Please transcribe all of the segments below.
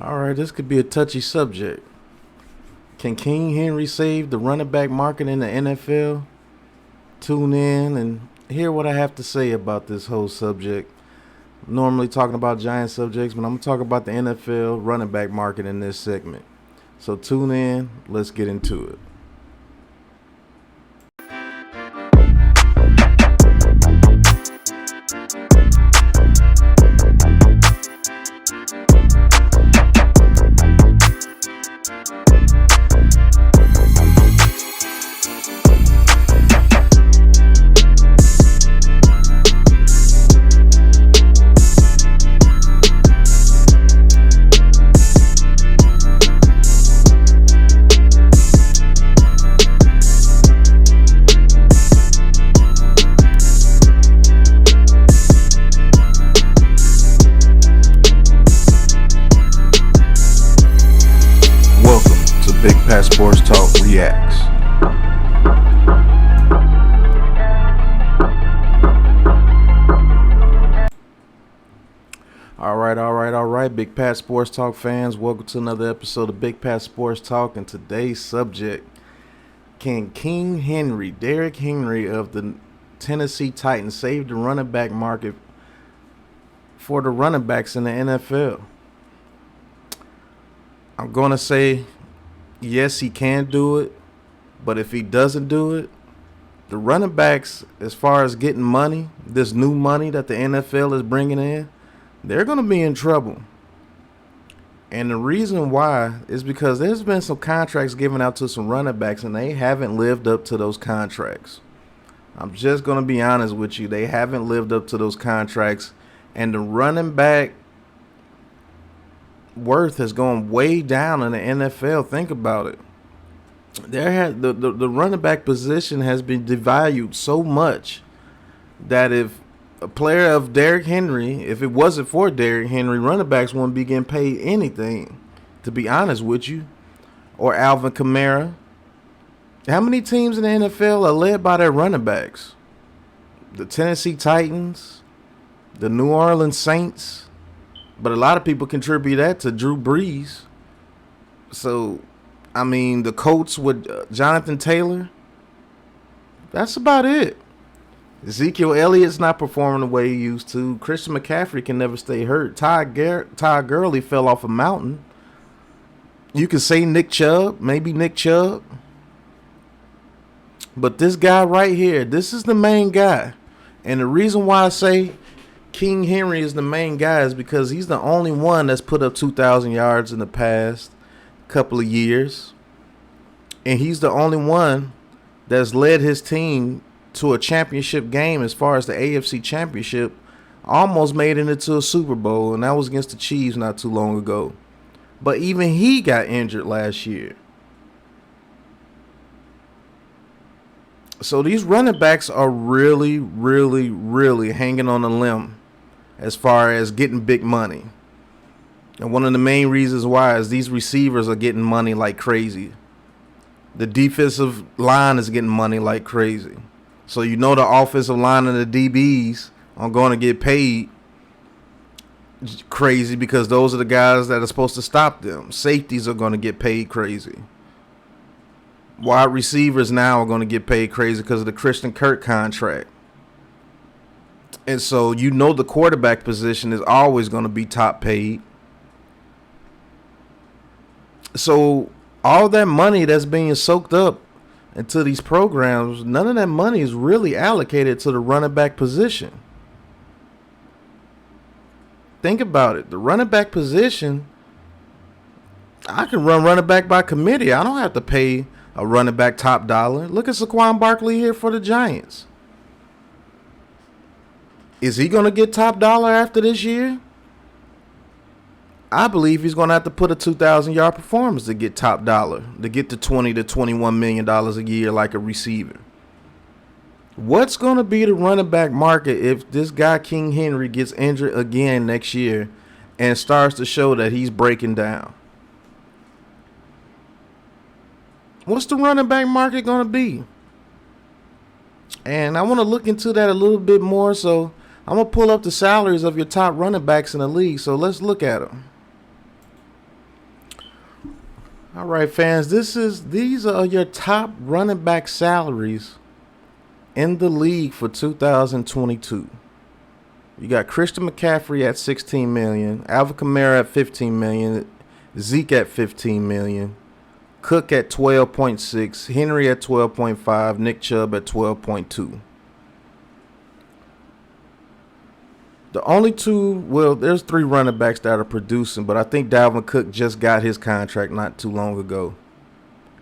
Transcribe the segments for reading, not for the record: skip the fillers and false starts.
All right, this could be a touchy subject. Can King Henry save the running back market in the NFL? Tune in and hear what I have to say about this whole subject. I'm normally talking about giant subjects, but I'm going to talk about the NFL running back market in this segment. So tune in, let's get into it. Welcome to Big Pat Sports Talk Reacts. All right, Big Pat Sports Talk fans. Welcome to another episode of Big Pat Sports Talk. And today's subject: can King Henry, Derrick Henry of the Tennessee Titans, save the running back market for the running backs in the NFL? I'm going to say yes, he can do it. But if he doesn't do it, the running backs, as far as getting money, this new money that the NFL is bringing in, they're going to be in trouble. And the reason why is because there's been some contracts given out to some running backs, and they haven't lived up to those contracts. I'm just going to be honest with you. They haven't lived up to those contracts. And the running back worth has gone way down in the NFL. Think about it. The running back position has been devalued so much that if a player of Derrick Henry, if it wasn't for Derrick Henry, running backs wouldn't be getting paid anything, to be honest with you. Or Alvin Kamara. How many teams in the NFL are led by their running backs? The Tennessee Titans, the New Orleans Saints, but a lot of people contribute that to Drew Brees. So, I mean, the Colts with Jonathan Taylor, that's about it. Ezekiel Elliott's not performing the way he used to. Christian McCaffrey can never stay hurt. Todd Gurley fell off a mountain. You could say Nick Chubb, maybe Nick Chubb. But this guy right here, this is the main guy. And the reason why I say King Henry is the main guy is because he's the only one that's put up 2,000 yards in the past couple of years. And he's the only one that's led his team to a championship game as far as the AFC Championship, almost made it into a Super Bowl, and that was against the Chiefs not too long ago. But even he got injured last year. So these running backs are really, really, really hanging on a limb as far as getting big money. And one of the main reasons why is these receivers are getting money like crazy. The defensive line is getting money like crazy. So you know the offensive line and the DBs are going to get paid crazy because those are the guys that are supposed to stop them. Safeties are going to get paid crazy. Wide receivers now are going to get paid crazy because of the Christian Kirk contract. And so you know the quarterback position is always going to be top paid. So all that money that's being soaked up into these programs, none of that money is really allocated to the running back position. Think about it. The running back position, I can run running back by committee. I don't have to pay a running back top dollar. Look at Saquon Barkley here for the Giants. Is he going to get top dollar after this year? I believe he's going to have to put a 2,000-yard performance to get top dollar, to get to $20 to $21 million a year like a receiver. What's going to be the running back market if this guy King Henry gets injured again next year and starts to show that he's breaking down? What's the running back market going to be? And I want to look into that a little bit more, so I'm going to pull up the salaries of your top running backs in the league, so let's look at them. All right, fans. These are your top running back salaries in the league for 2022. You got Christian McCaffrey at 16 million, Alvin Kamara at 15 million, Zeke at 15 million, Cook at 12.6, Henry at 12.5, Nick Chubb at 12.2. The only there's 3 running backs that are producing, but I think Dalvin Cook just got his contract not too long ago.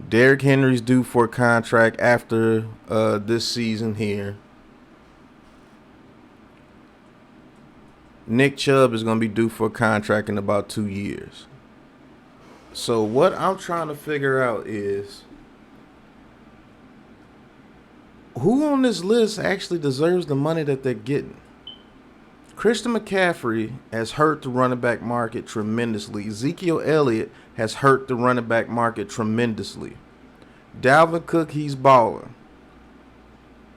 Derrick Henry's due for a contract after this season here. Nick Chubb is going to be due for a contract in about 2 years. So what I'm trying to figure out is who on this list actually deserves the money that they're getting. Christian McCaffrey has hurt the running back market tremendously. Ezekiel Elliott has hurt the running back market tremendously. Dalvin Cook, he's balling.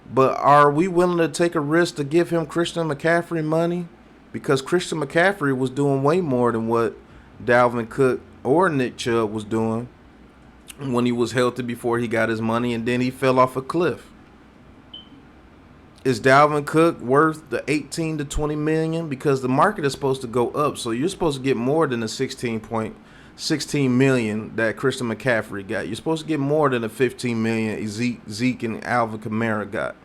But are we willing to take a risk to give him Christian McCaffrey money? Because Christian McCaffrey was doing way more than what Dalvin Cook or Nick Chubb was doing when he was healthy before he got his money, and then he fell off a cliff. Is Dalvin Cook worth the 18 to 20 million? Because the market is supposed to go up, so you're supposed to get more than the 16 million that Christian McCaffrey got. You're supposed to get more than the 15 million Zeke and Alvin Kamara got.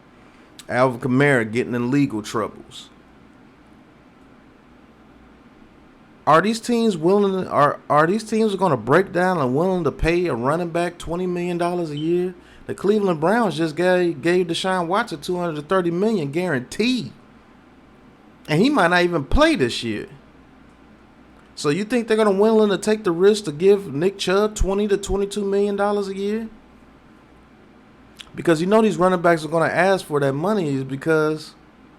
Alvin Kamara getting in legal troubles. Are these teams willing? Are these teams going to break down and willing to pay a running back $20 million a year? The Cleveland Browns just gave Deshaun Watson $230 million guaranteed, and he might not even play this year. So you think they're going to willing to take the risk to give Nick Chubb $20 to $22 million a year? Because you know these running backs are going to ask for that money is because,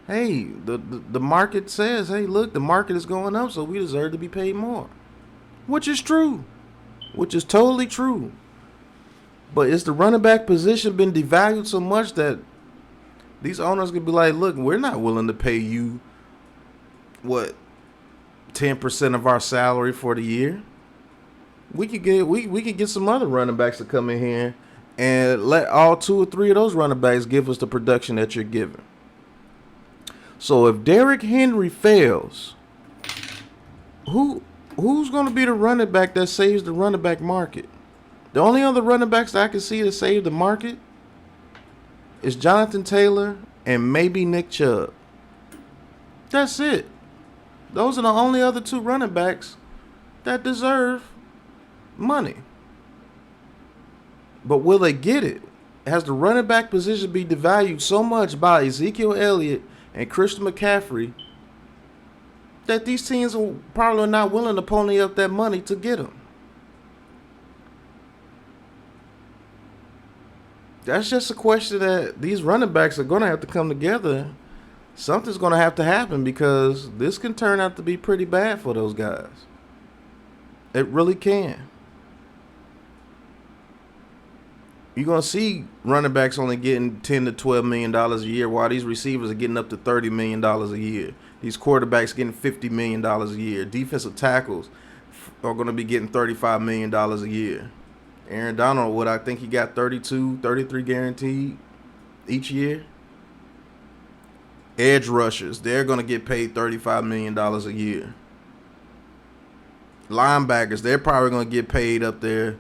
hey, the market says, hey, look, the market is going up, so we deserve to be paid more. Which is true. Which is totally true. But is the running back position been devalued so much that these owners could be like, look, we're not willing to pay you, 10% of our salary for the year? We could get some other running backs to come in here and let all 2 or 3 of those running backs give us the production that you're giving. So if Derrick Henry fails, who's going to be the running back that saves the running back market? The only other running backs that I can see to save the market is Jonathan Taylor and maybe Nick Chubb. That's it. Those are the only other 2 running backs that deserve money. But will they get it? Has the running back position been devalued so much by Ezekiel Elliott and Christian McCaffrey that these teams are probably not willing to pony up that money to get them? That's just a question that these running backs are going to have to come together. Something's going to have to happen because this can turn out to be pretty bad for those guys. It really can. You're going to see running backs only getting $10 to $12 million a year while these receivers are getting up to $30 million a year. These quarterbacks getting $50 million a year. Defensive tackles are going to be getting $35 million a year. Aaron Donald, I think he got 32, 33 guaranteed each year. Edge rushers, they're going to get paid $35 million a year. Linebackers, they're probably going to get paid up there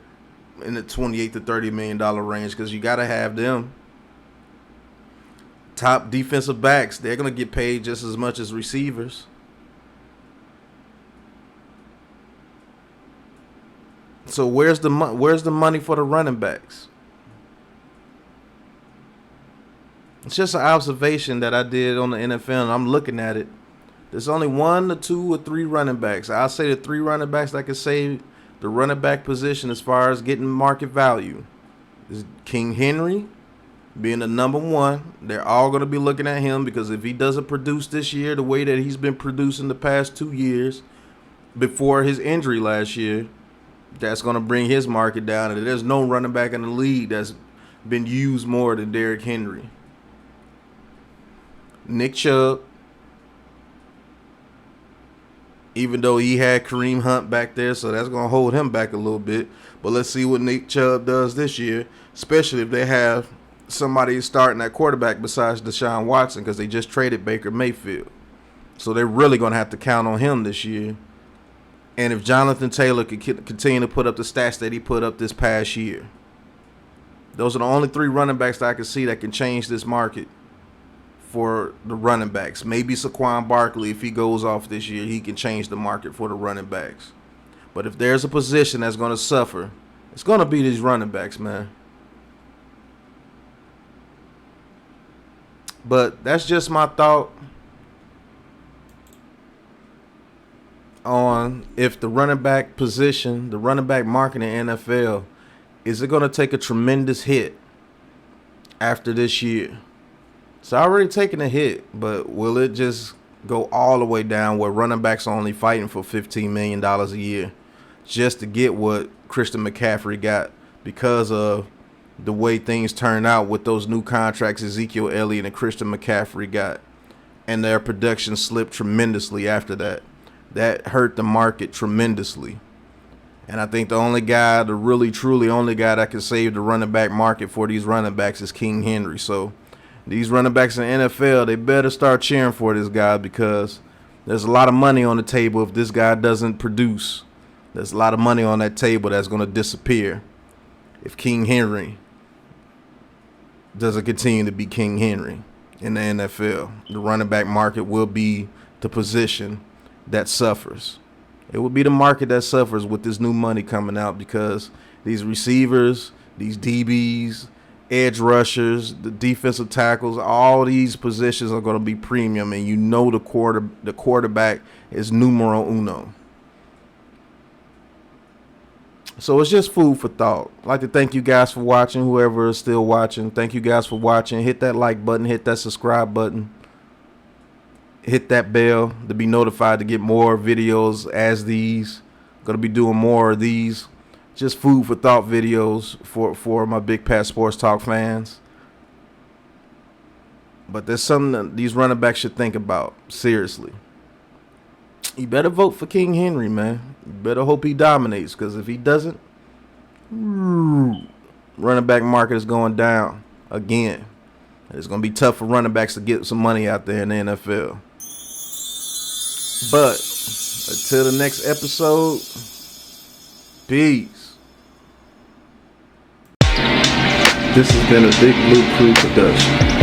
in the $28 to $30 million range because you got to have them. Top defensive backs, they're going to get paid just as much as receivers. So where's the money for the running backs? It's just an observation that I did on the NFL, and I'm looking at it. There's only 1 to 2 or 3 running backs. I'll say the 3 running backs that can save the running back position as far as getting market value is King Henry being the number 1. They're all going to be looking at him because if he doesn't produce this year the way that he's been producing the past 2 years before his injury last year, that's going to bring his market down. And there's no running back in the league that's been used more than Derrick Henry. Nick Chubb, even though he had Kareem Hunt back there, so that's going to hold him back a little bit. But let's see what Nick Chubb does this year, especially if they have somebody starting at quarterback besides Deshaun Watson, because they just traded Baker Mayfield. So they're really going to have to count on him this year. And if Jonathan Taylor could continue to put up the stats that he put up this past year, those are the only 3 running backs that I can see that can change this market for the running backs. Maybe Saquon Barkley, if he goes off this year, he can change the market for the running backs. But if there's a position that's going to suffer, it's going to be these running backs, man. But that's just my thought on if the running back position, the running back market in the NFL, is it going to take a tremendous hit after this year? It's already taken a hit, but will it just go all the way down where running backs are only fighting for $15 million a year just to get what Christian McCaffrey got because of the way things turn out with those new contracts Ezekiel Elliott and Christian McCaffrey got, and their production slipped tremendously after that. That hurt the market tremendously. And I think the only guy, the really truly only guy that can save the running back market for these running backs is King Henry. So these running backs in the NFL, they better start cheering for this guy because there's a lot of money on the table if this guy doesn't produce. There's a lot of money on that table that's going to disappear if King Henry doesn't continue to be King Henry in the NFL. The running back market will be the position that suffers. It will be the market that suffers with this new money coming out because these receivers, these DBs, edge rushers, the defensive tackles, all these positions are going to be premium, and you know the quarterback is numero uno. So it's just food for thought. I'd like to thank you guys for watching, whoever is still watching. Thank you guys for watching. Hit that like button, hit that subscribe button. Hit that bell to be notified to get more videos as these. Going to be doing more of these. Just food for thought videos for my Big Pat Sports Talk fans. But there's something that these running backs should think about, seriously. You better vote for King Henry, man. You better hope he dominates, because if he doesn't, running back market is going down again. It's going to be tough for running backs to get some money out there in the NFL. But until the next episode, peace. This has been a Big Blue Crew production.